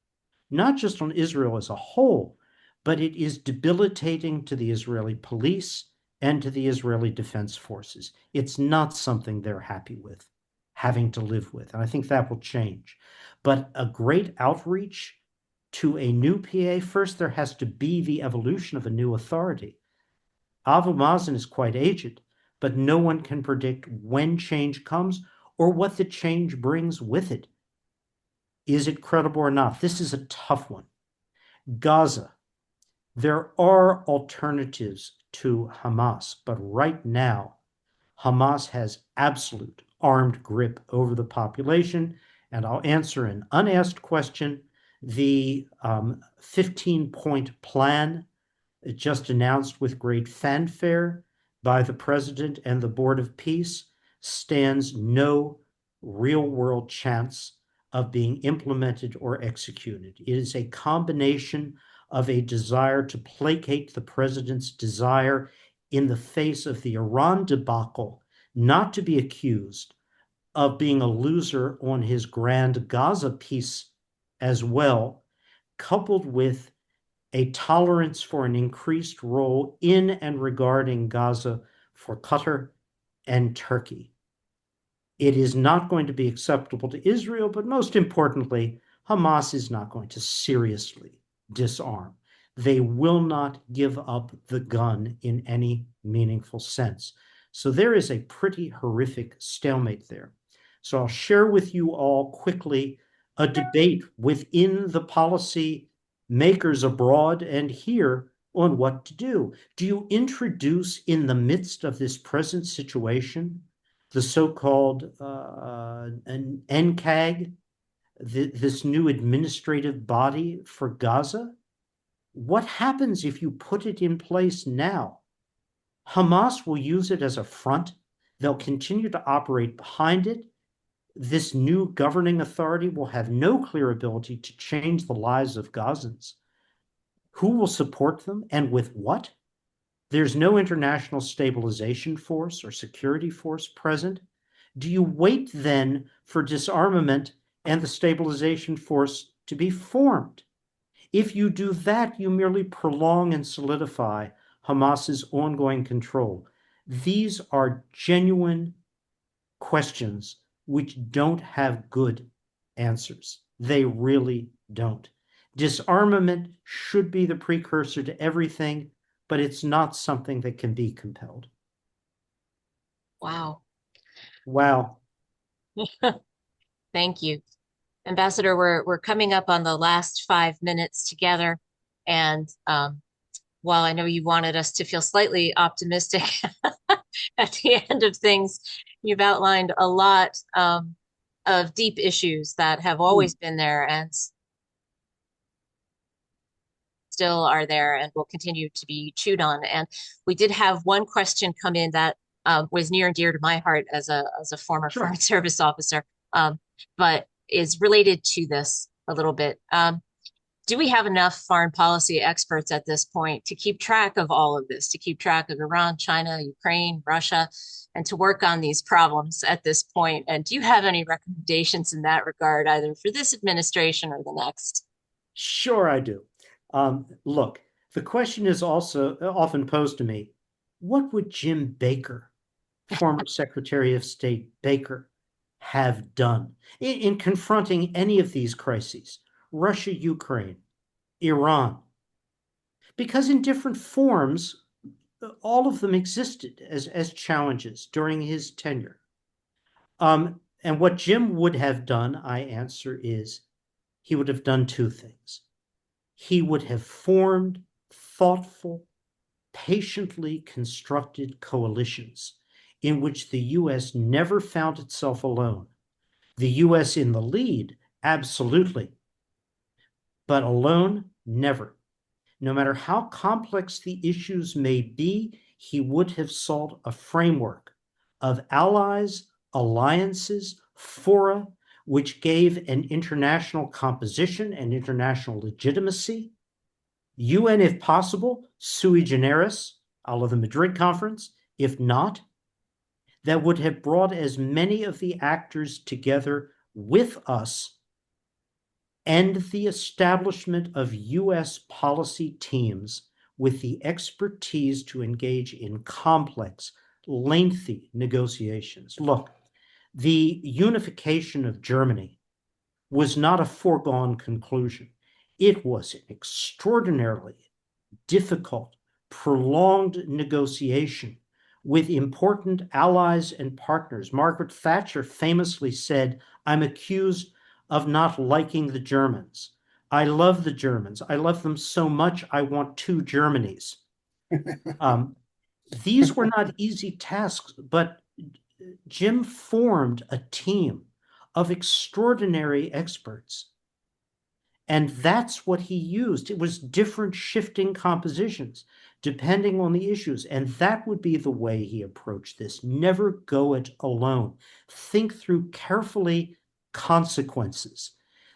not just on Israel as a whole, but it is debilitating to the Israeli police and to the Israeli Defense Forces. It's not something they're happy with, having to live with. And I think that will change. But a great outreach to a new PA, first, there has to be the evolution of a new authority. Abu Mazen is quite aged, but no one can predict when change comes or what the change brings with it. Is it credible or not? This is a tough one. Gaza. There are alternatives to Hamas, but right now, Hamas has absolute armed grip over the population. And I'll answer an unasked question. The 15-point plan just announced with great fanfare by the president and the Board of Peace stands no real-world chance of being implemented or executed. It is a combination of a desire to placate the president's desire in the face of the Iran debacle not to be accused of being a loser on his grand Gaza peace as well, coupled with a tolerance for an increased role in and regarding Gaza for Qatar and Turkey. It is not going to be acceptable to Israel, but most importantly, Hamas is not going to seriously disarm. They will not give up the gun in any meaningful sense. So there is a pretty horrific stalemate there. So I'll share with you all quickly a debate within the policy makers abroad and here on what to do. Do you introduce in the midst of this present situation the so-called an NCAG, this new administrative body for Gaza? What happens if you put it in place now? Hamas will use it as a front. They'll continue to operate behind it. This new governing authority will have no clear ability to change the lives of Gazans. Who will support them and with what? There's no international stabilization force or security force present. Do you wait then for disarmament and the stabilization force to be formed? If you do that, you merely prolong and solidify Hamas's ongoing control. These are genuine questions which don't have good answers. They really don't. Disarmament should be the precursor to everything, but it's not something that can be compelled. Wow. Wow. Thank you. Ambassador, we're coming up on the last 5 minutes together. And while I know you wanted us to feel slightly optimistic at the end of things, you've outlined a lot of deep issues that have always been there and still are there and will continue to be chewed on. And we did have one question come in that was near and dear to my heart as a former Sure. Foreign Service officer, but is related to this a little bit. Do we have enough foreign policy experts at this point to keep track of all of this, to keep track of Iran, China, Ukraine, Russia, and to work on these problems at this point? And do you have any recommendations in that regard, either for this administration or the next? Sure, I do. Look, the question is also often posed to me, what would Jim Baker, former Secretary of State Baker, have done in confronting any of these crises? Russia, Ukraine, Iran. Because in different forms, all of them existed as challenges during his tenure. And what Jim would have done, I answer, is he would have done two things. He would have formed thoughtful, patiently constructed coalitions in which the U.S. never found itself alone. The U.S. in the lead, absolutely, but alone, never. No matter how complex the issues may be, he would have sought a framework of allies, alliances, fora, which gave an international composition and international legitimacy. UN, if possible, sui generis, a la the Madrid Conference. If not, that would have brought as many of the actors together with us and the establishment of U.S. policy teams with the expertise to engage in complex, lengthy negotiations. Look, the unification of Germany was not a foregone conclusion. It was an extraordinarily difficult, prolonged negotiation with important allies and partners. Margaret Thatcher famously said, "I'm accused of not liking the Germans. I love the Germans. I love them so much, I want two Germanys." These were not easy tasks, but Jim formed a team of extraordinary experts. And that's what he used. It was different shifting compositions depending on the issues. And that would be the way he approached this. Never go it alone. Think through carefully consequences.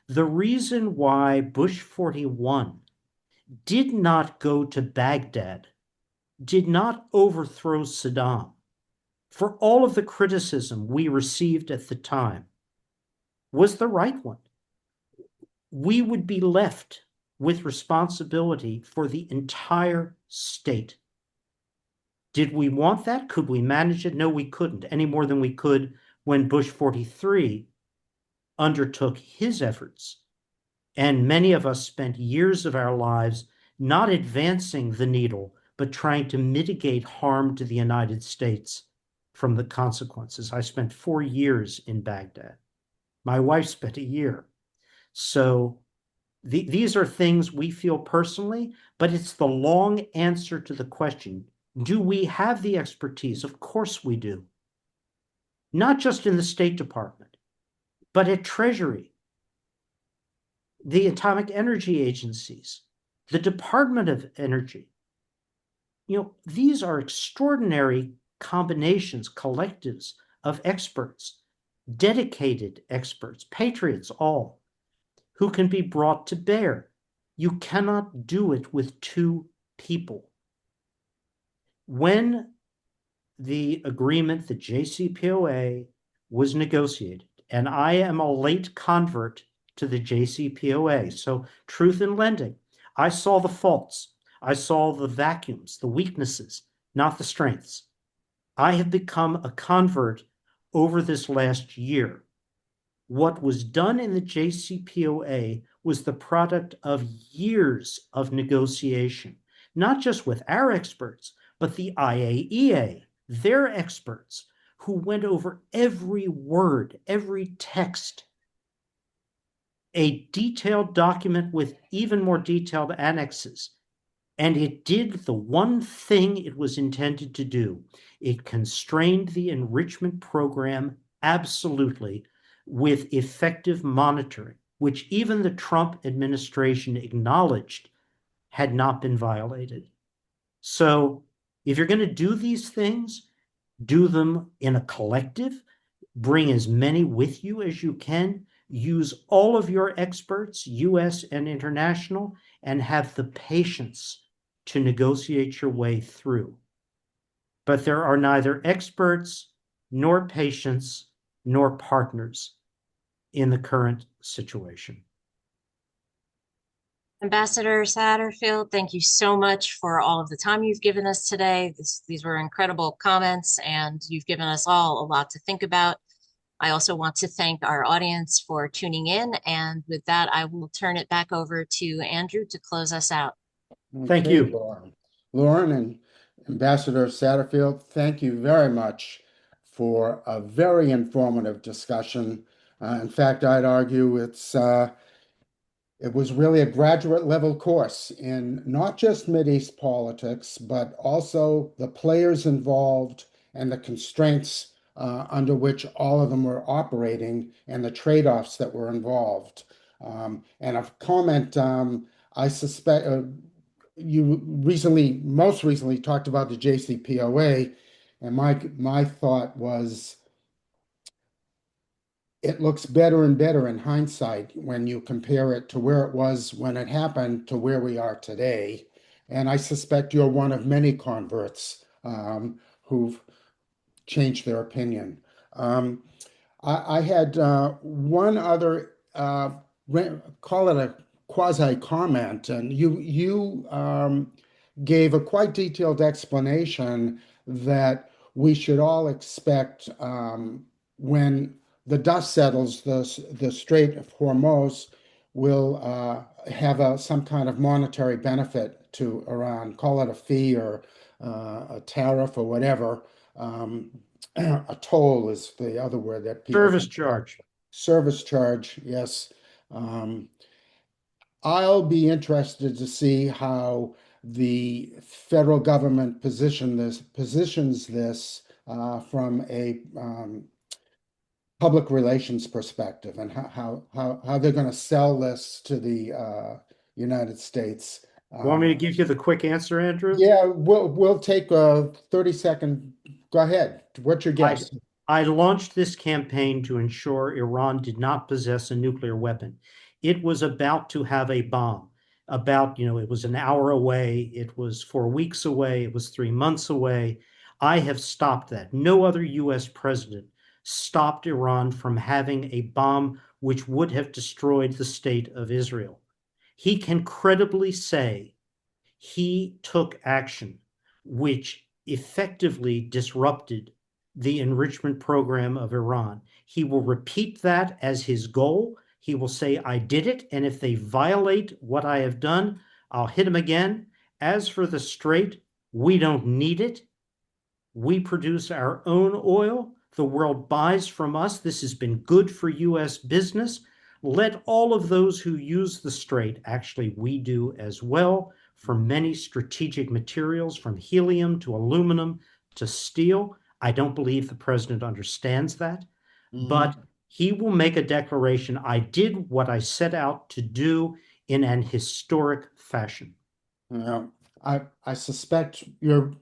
The reason why Bush 41 did not go to Baghdad, did not overthrow Saddam, for all of the criticism we received at the time, was the right one. We would be left with responsibility for the entire state. Did we want that? Could we manage it? No, we couldn't, any more than we could when Bush 43 undertook his efforts. And many of us spent years of our lives not advancing the needle, but trying to mitigate harm to the United States from the consequences. I spent 4 years in Baghdad. My wife spent a year. So these are things we feel personally, but it's the long answer to the question, do we have the expertise? Of course we do. Not just in the State Department, but at Treasury, the Atomic Energy Agencies, the Department of Energy. These are extraordinary combinations, collectives of experts, dedicated experts, patriots all, who can be brought to bear. You cannot do it with two people. When the agreement, the JCPOA, was negotiated, and I am a late convert to the JCPOA, so truth in lending, I saw the faults, I saw the vacuums, the weaknesses, not the strengths. I have become a convert over this last year. What was done in the JCPOA was the product of years of negotiation, not just with our experts, but the IAEA, their experts, who went over every word, every text, a detailed document with even more detailed annexes. And it did the one thing it was intended to do. It constrained the enrichment program absolutely with effective monitoring, which even the Trump administration acknowledged had not been violated. So if you're going to do these things, do them in a collective, bring as many with you as you can, use all of your experts, US and international, and have the patience to negotiate your way through. But there are neither experts nor patience nor partners in the current situation. Ambassador Satterfield, thank you so much for all of the time you've given us today. These were incredible comments, and you've given us all a lot to think about. I also want to thank our audience for tuning in. And with that, I will turn it back over to Andrew to close us out. Thank Okay, you. Lauren. Lauren and Ambassador Satterfield, thank you very much for a very informative discussion. In fact, I'd argue it was really a graduate level course in not just Mideast politics, but also the players involved and the constraints under which all of them were operating and the trade-offs that were involved. And a comment, I suspect you most recently talked about the JCPOA, and my thought was it looks better and better in hindsight when you compare it to where it was when it happened to where we are today. And I suspect you're one of many converts who've changed their opinion. I had one other, call it a quasi comment, and you gave a quite detailed explanation that we should all expect when the dust settles, the Strait of Hormuz will have some kind of monetary benefit to Iran, call it a fee or a tariff or whatever. A toll is the other word that people Service charge. Service charge, yes. I'll be interested to see how the federal government positions this from a public relations perspective, and how they're going to sell this to the United States. Want me to give you the quick answer, Andrew? Yeah, we'll take a 30-second. Go ahead. What's your guess? I launched this campaign to ensure Iran did not possess a nuclear weapon. It was about to have a bomb. It was an hour away. It was 4 weeks away. It was 3 months away. I have stopped that. No other US president stopped Iran from having a bomb which would have destroyed the state of Israel. He can credibly say he took action which effectively disrupted the enrichment program of Iran. He will repeat that as his goal. He will say, I did it, and if they violate what I have done, I'll hit them again. As for the Strait, we don't need it. We produce our own oil. The world buys from us. This has been good for US business. Let all of those who use the Strait, actually we do as well, for many strategic materials, from helium to aluminum to steel. I don't believe the president understands that, but he will make a declaration. I did what I set out to do in an historic fashion. I suspect you're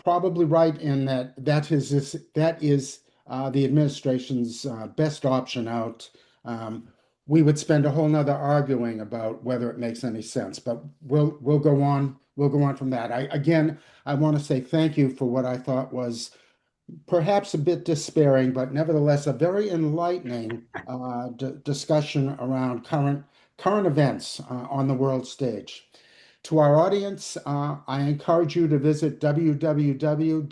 probably right in that is the administration's best option out. We would spend a whole nother arguing about whether it makes any sense, but we'll go on. We'll go on from that. I want to say thank you for what I thought was perhaps a bit despairing, but nevertheless a very enlightening discussion around current events on the world stage. To our audience, I encourage you to visit www.mef.world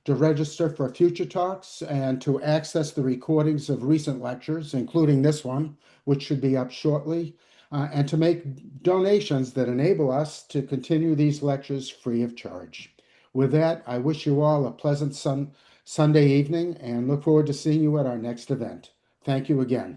to register for future talks and to access the recordings of recent lectures, including this one, which should be up shortly, and to make donations that enable us to continue these lectures free of charge. With that, I wish you all a pleasant Sunday evening and look forward to seeing you at our next event. Thank you again.